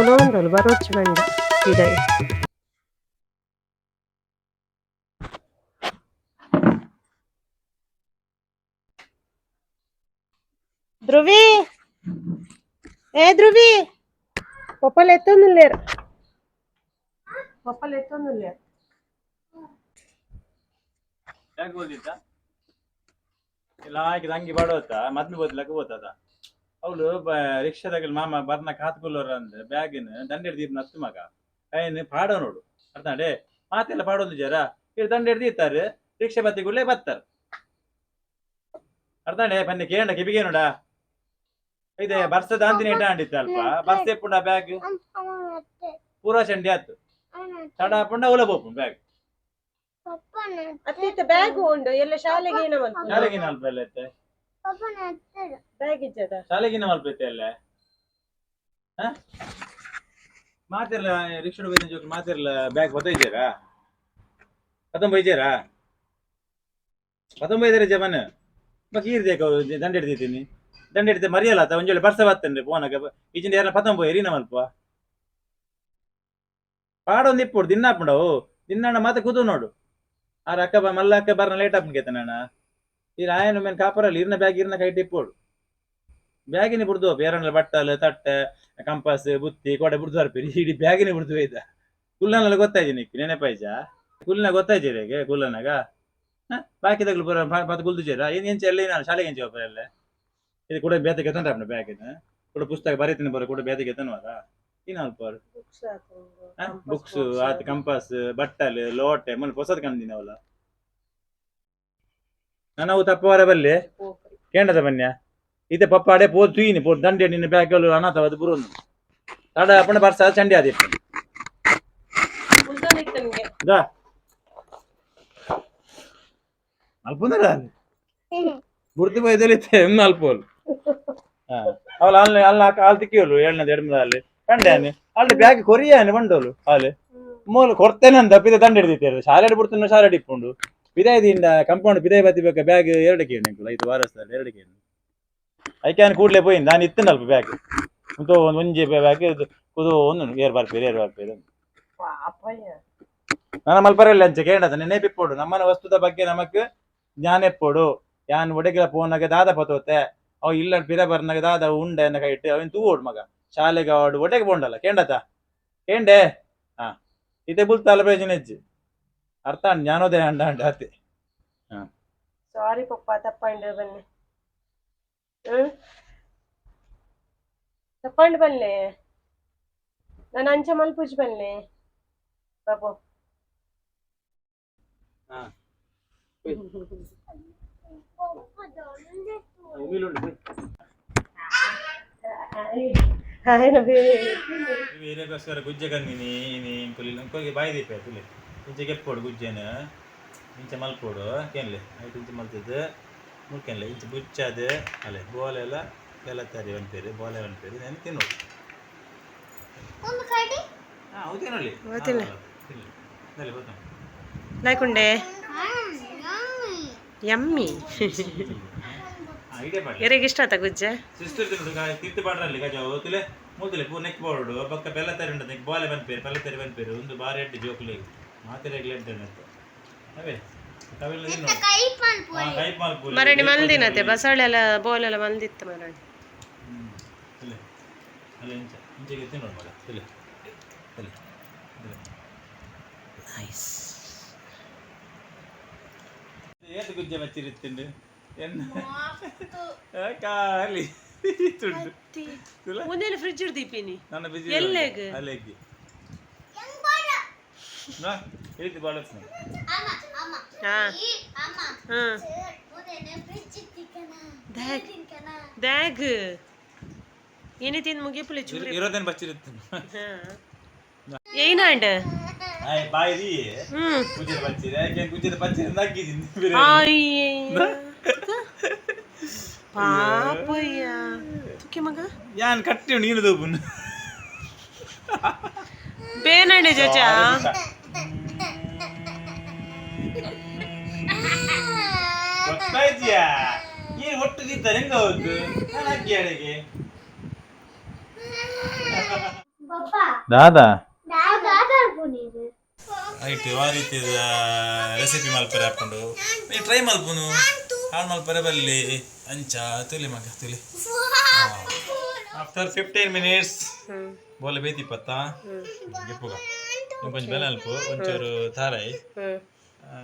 ಕುಲವಂದಲು ಬರೋಚ್ಚು ಮಂಡ ಇದಾಯಿ Dhruvi Dhruvi purple ಎತ್ತೊಂದಿಲ್ಲೇರು purple ಎತ್ತೊಂದಿಲ್ಲೇರು ಯಾಕೆ ಓದಿದ್ದ ಇಲ್ಲ ಹಾಕಿದ ಅಂಗಿ ಬಾಡೋತ ಮೊದ್ಲು ಓದ್ಲಕ್ಕ ಓದದ ಅವಳು ರಿಕ್ಷಾದಾಗ ಮಾಮ ಬರ್ನ ಕಾತ್ಕೊಲ್ಲೋರ ಅಂದ್ರೆ ಬ್ಯಾಗಿನ ದಂಡ ಹಿಡ್ದಿದ್ ನತ್ತು ಮಗ ಕೈನ ಪಾಡೋ ನೋಡು ಅರ್ಥಾಡೆ ಮಾತೆಲ್ಲ ಪಾಡೋದು ಜರ ಇಲ್ಲಿ ದಂಡ ಹಿಡ್ದಿರ್ತಾರೆ ರಿಕ್ಷಾ ಬತ್ತಿಗುಳ್ಳೆ ಬತ್ತಾರ ಅರ್ಥಾಡೆ ಬನ್ನಿ ಕೇಂಡ ಕಿಬಿಗೆ ನೋಡ ಇದೆ ಬರ್ಸದ ಅಂತಿನ ಇಟ್ಟ ಅಂಡಿತ್ತು ಅಲ್ಪ ಬರ್ಸೆ ಪುಂಡ ಬ್ಯಾಗ್ ಪೂರಾ ಚಂಡಿ ಆತು ತಡ ಪುಂಡ ಉಲ ಬೋಪು ಬ್ಯಾಗ್ ಅತ್ತಿತ್ತ ಬ್ಯಾಗ್ ಉಂಡು ಎಲ್ಲ ಶಾಲೆಗೆ ಶಾಲೆಗಿನ ಅಲ್ಪ ಎಲ್ಲ ಐತೆ ಬ್ಯಾಗ್ ಇದ್ದದ ಶಾಲೆಗಿನ ಅಲ್ಪ ಐತೆ ಅಲ್ಲ ಮಾತಿರ್ಲ ರಿಕ್ಷಾ ಬೈದ ಜೋಕ್ ಮಾತಿರ್ಲ ಬ್ಯಾಗ್ ಬತ್ತೈಜಾರಾ ಬೈಜಾರಾ ಬೈದರೆ ಜಮನ್ ಬೀರ್ದೇಕ ದಂಡ ಹಿಡ್ದಿದ್ದೀನಿ ದಂಡ ಹಿಡಿದ ಮರಿಯಲ್ಲ ಆತ ಒಂಜೊಳ್ಳೆ ಬರ್ಸ ಬತ್ತನ್ರಿ ಫೋನಾಗ ಈಜಿಂದ ಯಾರ ಪತಂಬೋಯ್ ನಮಲ್ಪ ಪಾಡೊಂದು ಇಪ್ಪುಡು ದಿನ ಹಾಪುಂಡವು ದಿನ ಮತ್ತೆ ಕೂತು ನೋಡು ಆರ ಅಕ್ಕ ಮಲ್ಲ ಅಕ್ಕ ಬರ್ನ ಲೇಟ್ ಹಾಪುಂಗೇತ ನಾನು ಈ ಆಯನ ಮೇಲೆ ಕಾಪರಲ್ಲಿ ಇರ್ನ ಬ್ಯಾಗ್ ಇರ್ನ ಕೈ ಟಿಪ್ಪೋಡು ಬ್ಯಾಗಿನ ಬಿಡ್ದು ಬೇರಣ್ಣ ಬಟ್ಟಲು ತಟ್ಟೆ ಕಂಪಾಸ್ ಬುತ್ತಿ ಕೊಡೆ ಬಿಡ್ದು ಬರ್ಪೀರಿ ಇಡೀ ಬ್ಯಾಗಿನ ಬಿಡ್ದು ಒಯ್ದ ಕುಲ್ಲನೆಲ್ಲ ಗೊತ್ತಾಯ್ತು ನಿಕ್ಕಿ ನೆನಪಾಯ್ಜ ಕುಲ್ನ ಗೊತ್ತಾಯ್ತೀರಿಗೆ ಕುಲ್ಲನಾಗ ಬಾಕಿದಾಗ್ಲು ಪೂರ ಮತ್ತೆ ಗುಲ್ದು ಚೇರ ಎಂಚ ಎಲ್ಲ ನಾನು ಶಾಲೆಗೆ ಎಂಚ ಎಲ್ಲ ಇದು ಕೂಡ ಬೇತಗೆ ತಂಡ ಬ್ಯಾಗಿನ ಕೂಡ ಪುಸ್ತಕ ಬರೀತೀನಿ ಬರೋ ಕೂಡ ಬೇತಗೆ ತನ್ವಾರ ಏನಲ್ಪ ಬುಕ್ಸ್ ಆತ ಕಂಪಾಸ್ ಬಟ್ಟಲು ಲೋಟೆ ಮನೆ ಹೊಸದ್ ಕಂದಿನ ಅವಲ್ಲ ನಾವು ತಪ್ಪವರ ಬಲ್ಲೆ ಕೇಂಡದ ಬನ್ಯ ಇತ್ತೆ ಪಪ್ಪಾಡೆ ಪೋ ತುಯಿನಿ ಪೋ ದಂಡೆ ನಿನ್ನ ಬ್ಯಾಗಲು ಅನಾಥವಾದ ಬುರೋನು ತಡ ಅಪ್ಪಣ ಬರ್ಸ ಚಂಡಿ ಆದಿತ್ತು ಅಲ್ಪಂದ್ರ ಬುರ್ತಿ ಬೈದಲಿತ್ತೆ ಅಲ್ಪೋಲ್ ಅವಳು ಅಲ್ಲಿ ಅಲ್ಲಿ ಹಾಲು ತಿಕ್ಕಿಯೋಳು ಏಳನೇದು ಎಡಮದಲ್ಲಿ ಕಂಡೇನೆ ಅಲ್ಲಿ ಬ್ಯಾಗ್ ಕೊರಿಯಾನೆ ಬಂಡೋಳು ಹಾಲು ಮೂಲ ಕೊಡ್ತೇನೆ ಅಂತ ಪಿದೆ ದಂಡ ಹಿಡಿದಿತ್ತು ಶಾಲೆ ಬಿಡ್ತಾನೆ ಶಾಲೆ ಇಟ್ಕೊಂಡು ಪಿದಾಯದಿಂದ ಕಂಪೌಂಡ್ ಪಿದಾಯ ಬತ್ತಿಬೇಕ ಬ್ಯಾಗ್ ಎರಡಕ್ಕೆ ನಂಕುಲ 5 ವಾರದಲ್ಲಿ ಎರಡಕ್ಕೆ ಐಕ್ಯಾನ್ ಕೂಡ್ಲೆ ಪೋయింది ನಾನು ಇತ್ತನಲ್ಪ ಬ್ಯಾಗ್ ಇಂಕೋ ಒಂಜಿ ಬ್ಯಾಗ್ ಕುದು ಒಂದು ಏರ್ ಬರ್ಪೇರು ನನ್ನ ಮಲ್ಪರೆಲ್ಲ ಅಂಚೆ ಕೇಳದ ನೆನೆ ಬಿಪ್ಪೋಡು ನಮ್ಮನ ವಸ್ತುದ ಬಗ್ಗೆ ನಮಕ್ ಜ್ಞಾನ ಎಪ್ಪೋಡು ಯಾನ್ ಒಡೆಗಿಲ ಪೋನಾಗ ದಾದ ಪತೋತೆ ಅವ್ ಇಲ್ಲ ಪಿರ ಬರ್ನಾಗ ದಾದ ಉಂಡೆ ಅನ್ನ ಕೈ ಇಟ್ಟು ಅವನ್ ತೂವೋಡು ಮಗ ಶಾಲೆಗೆ ಆಡು ಒಡೆಗೆ ಬೋಂಡಲ್ಲ ಕೇಂಡತ ಕೇಂಡೆ ಹಾ ಇತೆ ಬುಲ್ತಲ್ಲ ಪ್ರಯೋಜನ ಹೆಚ್ಚು ಅರ್ಥ ಜ್ಞಾನೋದಯ ಅಂಡ ಅಂಡ ಅತ್ತೆ ಸಾರಿ ಪಪ್ಪ ತಪ್ಪಂಡು ಬನ್ನಿ ತಪ್ಪಂಡು ಬನ್ನಿ ನಾನು ಅಂಚ ಮಲ್ಪುಜ್ ಬನ್ನಿ ಬಾಬು ಬೇರೆಗೋಸ್ಕರ ಗುಜ್ಜೆ ಕಂದಿನಿ ಇಂಕೋಗಿ ಬಾಯಿ ದೀಪ ತುಲೆ ಇಂಚೆ ಕೆಪ್ಪೋಡು ಗುಜ್ಜೆನ ಇಂಚೆ ಮಲ್ಪೋಡು ಕೇನ್ಲೆ ಆಯ್ತು ಇಂಚೆ ಮಲ್ತಿದ್ದು ಮುಳ್ಕೆನ್ಲೆ ಇಂಚೆ ಬುಚ್ಚದು ಅಲ್ಲೇ ಬೋಲೆಲ್ಲ ಎಲ್ಲ ತರಿ ಒಂದ್ಪೇರು ಬೋಲೆ ಒಂದ್ಪೇರು ನೆನೆ ತಿನ್ನೋಡು ಹೌದೇನೊಳ್ಳಿ ಲೈಕುಂಡೆ ಯಮ್ಮಿ ಎರಿಗೆ ಇಷ್ಟ ಆತ ಗುಜ್ಜೆ ತಿರ್ತು ಬಾಡ್ರಲ್ಲಿ ಗಜಾವು ತುಲೆ ಮೂತಲೆ ಪೂರ್ ನೆಕ್ ಬೋರ್ಡು ಬಕ್ಕ ಬೆಲ್ಲ ತರಿ ಉಂಟು ನೆಕ್ ಬೋಲೆ ಬಂದ್ಪೇರು ಬೆಲ್ಲ ತರಿ ಬಂದ್ಪೇರು ಒಂದು ಬಾರಿ ಎಡ್ಡು ಜೋಕ್ಲಿ ಮಾತಿರೆಗ್ಲಿ ಅಂತ ಅವೇ ಅವೆಲ್ಲ ತಿನ್ನೋಡು ಮರಣಿ ಮಲ್ದಿನತೆ ಬಸಳೆಲ್ಲ ಬೋಲೆಲ್ಲ ಮಲ್ದಿತ್ತು ಮರಣಿ ತುಲೆ ಅಲ್ಲ ಇಂಚ ಇಂಚೆಗೆ ತಿನ್ನೋಡು ಮಗ ತುಲೆ ತುಲೆ ನೈಸ್ ಏತು ಗುಜ್ಜೆ ಮಚ್ಚಿರುತ್ತುಂಡು ಕಾಲಿ ಒಂದೇನು ಫ್ರಿಡ್ಜ್ ಇಡ್ದೀಪಿನಿ ನನ್ನ ಬಿಜಿ ಎಲ್ಲೆಗ್ ಅಲೆಗ್ಗಿ ಹೇಳ್ತಿ ಬಾಳಸ್ ದ್ಯಾಗ್ ಏನೇ ತಿಂದು ಮುಗಿಯಪ್ಪಲೆ ಚೂರು ಇರೋದೇನು ಬಚ್ಚಿರುತ್ತೆ ಏನಾಂಡ ಬಾಯಿ ಗುಜ್ಜದ ಬಚ್ಚಿದೆ ಯಾಕೆ ಗುಜ್ಜದ ಬಚ್ಚಿದ ನಗ್ಗಿದ್ದೀನಿ ಪಾಪಯ್ಯ ತುಕ್ಕೆ ಮಗ ಯಾನ್ ಕಟ್ಟಿ ನೀನು ದೋಬುನ್ ಬೇನಡೆ ಜಜಾ ಗೊತ್ತಾಯ್ತಿಯಾ ಈ ಒಟ್ಟು ತಿಂತಾರೆ ಹೆಂಗ ಹೋಗ್ತು ನಾನು ಅಕ್ಕಿ ಅಡಿಗೆ ಪಪ್ಪಾ ದಾದಾ ಪುನೀರ್ ಆಯ್ತು ಆ ರೀತಿ ರೆಸಿಪಿ ಮಲ್ಪರೆ ಹಾಕೊಂಡು ನೀ ಟ್ರೈ ಮಲ್ಪುನು ಹಾಳು ಮಲ್ಪರೆ ಬಲ್ಲಿ ಅಂಚ ತುಲಿ ಮಗ ತುಲಿ ಆಫ್ಟರ್ 15 minutes ಬೋಲೆ ಬೇತಿ ಪತ್ತಾ ಗಿಪ್ಪುಗ ಕೊಂಚ ಬೆಲ್ಲ ಅಲ್ಪು ಒಂಚೂರು ತಾರಾಯಿ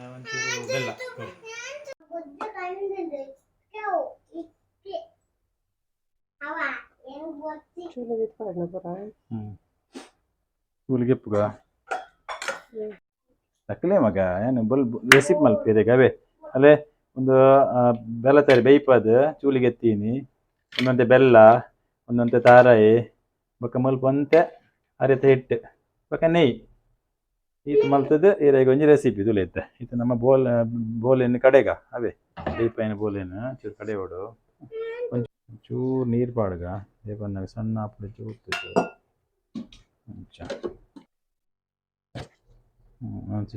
ಒಂಚೂರು ಬೆಲ್ಲ ಚೂಲಿ ಗಿಪ್ಪುಗ ತಕ್ಕಲೇ ಮಗ ಏನು ಬಲ್ ರೆಸಿಪಿ ಮಲ್ಪಿದೆ ಗವೆ ಅಲ್ಲೇ ಒಂದು ಬೆಲ್ಲ ತರಿ ಬೇಯ್ಪದು ಚೂಲಿಗೆ ಎತ್ತೀನಿ ಒಂದೊಂತೆ ಬೆಲ್ಲ ಒಂದೊಂತೆ ತಾರಾಯಿ ಬೊಕ್ಕ ಮಲ್ಪಂತೆ ಅರೆತ ಹಿಟ್ಟು ಬೊಕ್ಕ ನೆಯ್ಯಿ ಈತ ಮಲ್ತದ್ದು ಈರಾಗ ಒಂಜಿ ರೆಸಿಪಿ ತುಳಿಯುತ್ತೆ ಈತ ನಮ್ಮ ಬೋಲೇನು ಕಡೆಗ ಅವೇ ಬೇಯ್ಪೈನ ಬೋಲೇನು ಚೂರು ಕಡೆ ಹೊಡು ಚೂರು ನೀರು ಪಾಡ್ಗ ಬಂದಾಗ ಸಣ್ಣ ಹಾಪುಡು ಚೂರು ಅಂಚ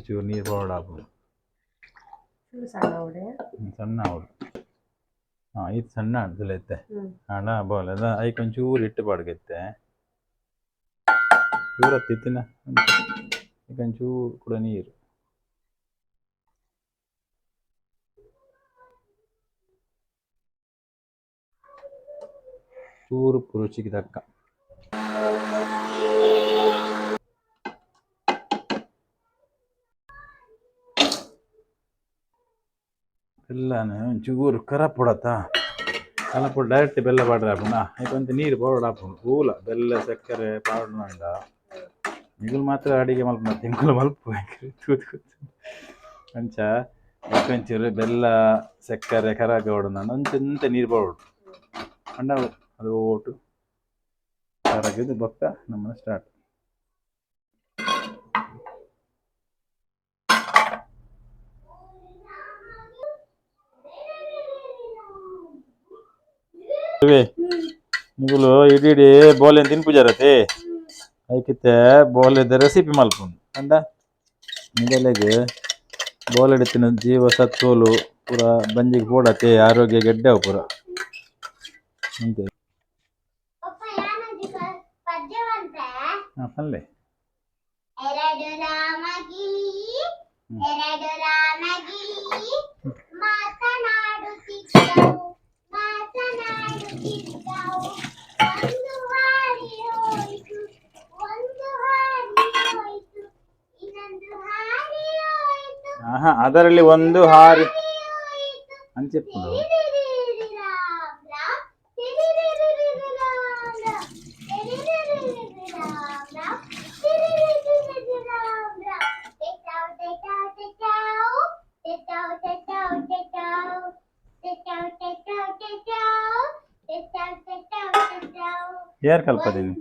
ಚೂರು ನೀರು ಪಾವಡ ಹಾಪುಡು ಸಣ್ಣ ಅವಳು ಇದು ಸಣ್ಣ ತುಳಿಯುತ್ತೆ ಹಣ ಬೋಲ್ ಅದ ಐಕೊಂಚೂರು ಇಟ್ಟು ಪಾಡ್ಗತ್ತೆ ಚೂರು ಹತ್ತಿತ್ತಿನ ಈಗೊಂಚೂರು ಕೂಡ ನೀರು ಚೂರು ರುಚಿಗೆ ತಕ್ಕ ಬೆಲ್ಲನ ಒಂಚೂರು ಕರಪುಡತ್ತ ಕಲಪುಡ ಡೈರೆಕ್ಟ್ ಬೆಲ್ಲ ಪಾಡ್ರೆ ಹಾಪುನ ಐಕೊಂತ ನೀರು ಪೌಡರ್ ಹಾಪುನು ಕೂಲ ಬೆಲ್ಲ ಸಕ್ಕರೆ ಪೌಡರ್ ನಂಡ ನಿಗುಲು ಮಾತ್ರ ಅಡಿಗೆ ಮಲ್ಪ ತಿಂಗಳು ಮಲ್ಪ ಅಂಚ ಒಂಚೂರು ಬೆಲ್ಲ ಸಕ್ಕರೆ ಕರಗ ಹೊಡು ನಾನು ಒಂಚೆಂತ ನೀರು ಪೌಡ್ರು ಅಂಡ ಅದು ಓಟು ಕರಗಿದ್ದು ಬೊಕ್ಕ ನಮ್ಮನ್ನ ಸ್ಟಾರ್ಟ್ ನಿಗುಲು ಇಡೀ ಬೋಲೆನ್ ತಿನ್ಪುಜಾರತೆ ಐಕಿತ್ತೆ ಬೋಲೆದ ರೆಸಿಪಿ ಮಲ್ಪುಂಡು ಅಂಡ ನಿಗಲೆಗ್ ಬೋಲೆಡಿತ್ತಿನ ಜೀವ ಸತ್ತೋಲು ಪೂರ ಬಂಜಿಗೆ ಪೋಡತೆ ಆರೋಗ್ಯ ಗೆಡ್ಡೆವು ಪೂರ ಅಂತೆ ಅಲ್ಲೇ ಅದರಲ್ಲಿ ಒಂದು ಹಾರಿ ಅಂಚೆಪ್ಪುಡು ಯಾರು ಕಲ್ಪದೀನಿ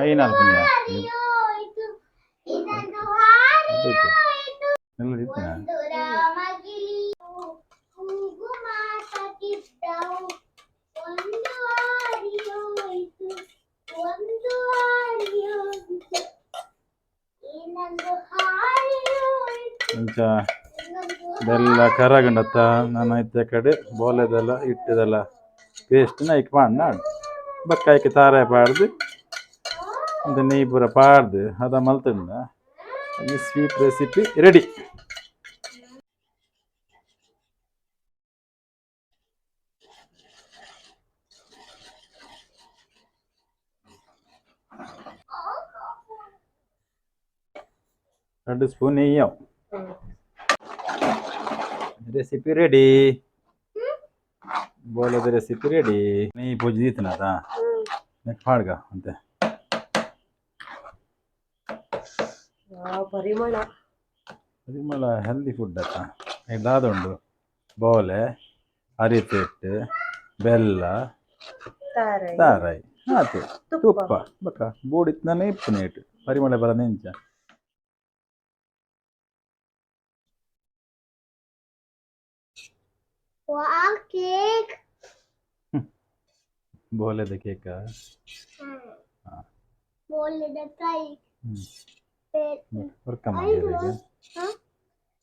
ಐನಾಲ್ ಪುಣ್ಯ ಇಂಚ ಬೆಲ್ಲ ಕರಗಂಡತ್ತ ನಾನು ಐತೆ ಕಡೆ ಬೋಲೆದೆಲ್ಲ ಇಟ್ಟದೆಲ್ಲ ಪೇಸ್ಟ್ನ ಐಕ್ ಪಾಡ್ನ ಬಕ್ಕ ಐಕೆ ತಾರಾಯ ಪಾಡ್ದು ಒಂದು ನೆಯ್ ಪೂರ ಪಾಡ್ದು ಅದ ಮಲ್ತಂಡ ಈ ಸ್ವೀಟ್ ರೆಸಿಪಿ ರೆಡಿ. 2 ಸ್ಪೂನ್ ನೆಯ್ಯು ರೆಸಿಪಿ ರೆಡಿ ಬೋಲದ ರೆಸಿಪಿ ರೆಡಿ ನೆಯ್ಯಿ ಪೂಜಿ ದೀತನದ ನೆಕ್ ಪಾಡ್ಗ ಅಂತೆ ಪರಿಮಳ ಹೆಲ್ದಿ ಫುಡ್ ಅತ್ತ ಇದಾದುಂಡು ಬೋಲೆ ಅರಿಪೆಟ್ಟು ಬೆಲ್ಲ ತಾರಾಯಿ ಆತು ತುಪ್ಪ ಬಕ್ಕ ಬೂಡಿತ್ನೇ ಇಪ್ಪು ನೇಟು ಪರಿಮಳ ಬರ ನೆಂಚ ಕೇಕ್ ಬೋಲೆದ ಕೇಕ ಬೋಲೆದ ಕೇಕ್ ಕೊರ್ಕ ಮಾಡಿರಿಗೆ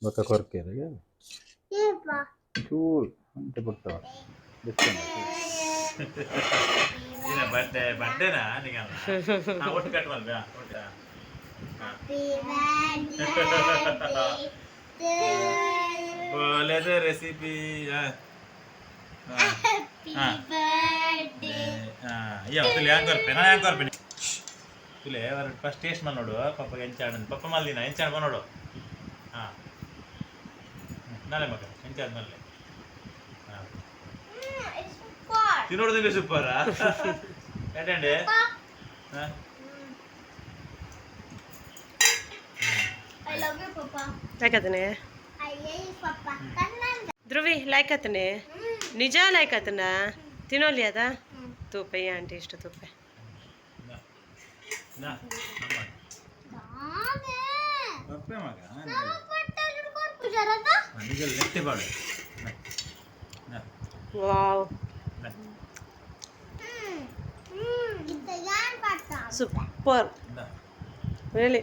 ಬೊಕ್ಕ ಕೊರ್ಕೆರಿಗೆ ಚೂರು ಅಂತ ಬರ್ತಾವ ಬಡ್ಡೆನಾ ನಿಗಲ್ಲ ಒಟ್ಟು ಕಟ್ ಮಾಡ್ಬಾ ಒಟ್ಟ ಒಳ್ಳೆದು ರೆಸಿಪಿ ತುಲೆ ಹ್ಯಾಂಗ್ ಬರ್ಪೆ ನಾನು ಹ್ಯಾಂಗ್ ಬರ್ಪೆ ತುಲೆ ಫಸ್ಟ್ ಟೇಸ್ಟ್ ಮಾಡಿ ನೋಡು ಪಪ್ಪಗೆ ಹೆಂಚಾಡ ಪಪ್ಪ ಮಲ್ದಿನ ಹೆಂಚಾಡ್ ಬಾ ನೋಡು ಹಾಂ ನಾಳೆ ಮಗ ಹೆಂಚಾದ್ಮೇಲೆ ಹಾಂ ತಿನ್ನೋಡ್ದಂಗೆ ಸೂಪರಾ ಯಾಟಂಡೆ ಹಾಂ I love you, Papa. Like ಆತನೆ I love you, Papa. Kannan. Dhruvi like ಆತನೆ ನಿಜ ಲೈಕ್ ಆತನ ತಿನ್ನೋಲಿ ಅದ ತೂಪೆ ಆಂಟಿ ಇಷ್ಟು ತೂಪೆ ಪಪ್ಪೆ ಮಗ Jarata? ನಿಗಲ್ ನೆಟ್ಟೆ ಬಾಳು wow Kita yan pata. Super really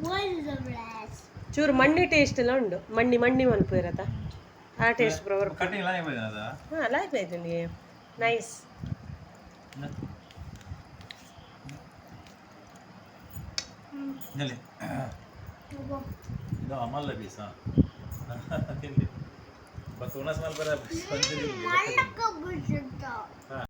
What is the rest? ಚೂರು ಮಣ್ಣಿ ಟೇಸ್ಟ್ ಎಲ್ಲ ಉಂಡು ಮಣ್ಣಿ ಮಣ್ಣಿ ಮಲ್ಪು ಇರತ್ತ ಆ ಟೇಸ್ಟ್ ಬರೋಬರ್ ಕಟಿಂಗ್ ಲಾಯ್ ಬೈದ ಅದ ಹಾಂ ಲೈಕ್ ಆಯ್ತು ನಿಮಗೆ ನೈಸ್ ನಲಿ ಇದು ಅಮಲ್ಲ ಬೀಸ ತಿಂಡಿ ಬತ್ತು ಉಣಸ್ ಮಲ್ಪರ Malaka budget.